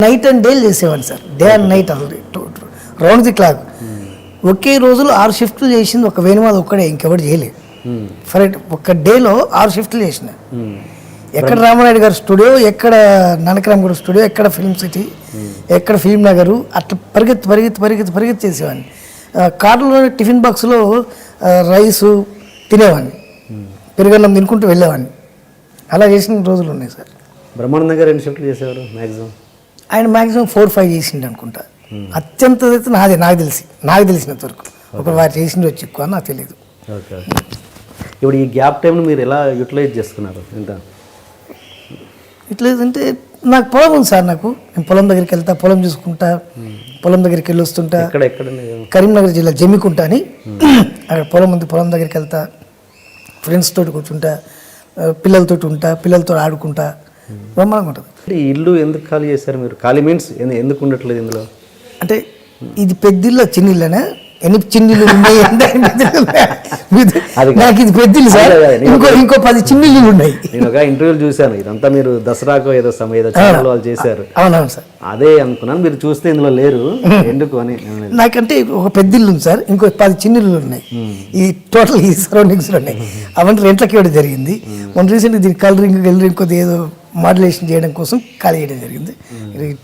Night and day చేసేవాడిని sir, day and night already round the clock. ఒకే రోజులో 6 షిఫ్ట్లు చేసింది ఒక వేణుమాధ ఒక్కడే, ఇంకెవరు చేయలేదు. ఫర్ ఒక డేలో 6 షిఫ్ట్లు చేసిన. ఎక్కడ రామానాయుడు గారి స్టూడియో, ఎక్కడ నానకరామ్ గారి స్టూడియో, ఎక్కడ ఫిల్మ్ సిటీ, ఎక్కడ ఫిల్మ్ నగరు, అట్లా పరిగెత్తి చేసేవాడిని. కార్లో టిఫిన్ బాక్స్లో రైసు తినేవాడిని, పెరుగన్నం తినుకుంటూ వెళ్ళేవాడిని. అలా చేసిన రోజులు ఉన్నాయి సార్. బ్రహ్మానంద గారు ఎన్ని షిఫ్ట్లు చేసేవారు మ్యాక్సిమం? ఆయన మ్యాక్సిమం 4-5 చేసిండు అనుకుంటా. అత్యంత అయితే నాకు తెలిసినంత వరకు. ఒక వారు చేసింది వచ్చి ఎక్కువ నాకు తెలియదు. ఓకే. ఇప్పుడు ఈ గ్యాప్ టైంను మీరు ఎలా యూటిలైజ్ చేసుకున్నారు? ఎంత ఇట్లా అంటే నాకు పొలం ఉంది సార్. నేను పొలం దగ్గరికి వెళ్తా, పొలం చూసుకుంటా, పొలం దగ్గరికి వెళ్ళి వస్తుంటా. ఎక్కడ కరీంనగర్ జిల్లా జమ్మికుంట అని అక్కడ పొలం ఉంది. పొలం దగ్గరికి వెళ్తా, ఫ్రెండ్స్ తోటి కూర్చుంటా, పిల్లలతో ఉంటా, పిల్లలతో ఆడుకుంటా, బ్రహ్మాండంగా ఉంటుంది. ఈ ఇల్లు ఎందుకు ఖాళీ చేశారు మీరు? ఖాళీ మీన్స్ ఎందుకు ఉండట్లేదు ఇందులో? అంటే ఇది పెద్దిల్లు, చిన్నిళ్ళనే ఎన్ని చిన్నిళ్ళు ఉన్నాయి? నాకు ఇది పెద్దిల్లు సార్, ఇంకో 10 చిన్నిళ్ళు ఉన్నాయి. నేను ఒక ఇంటర్వ్యూలు చూశాను, ఇదంతా మీరు దసరాకు ఏదో ఛానల్ వాళ్ళు చేశారు. అవునవును సార్, అదే అనుకున్నాను. మీరు చూస్తే ఇందులో లేరు, ఎందుకు అని. నాకంటే ఒక పెద్దిల్లు ఉంది సార్, ఇంకో 10 చిన్నిళ్ళు ఉన్నాయి. ఈ టోటల్ ఈ సరౌండింగ్స్ ఉన్నాయి. అవన్నీ రెంట్లకి ఇవ్వడం జరిగింది. మొన్న రీసెంట్గా దీనికి కలరింగ్ కొద్దిగా ఏదో మాడ్యులేషన్ చేయడం కోసం ఖాళీ చేయడం జరిగింది.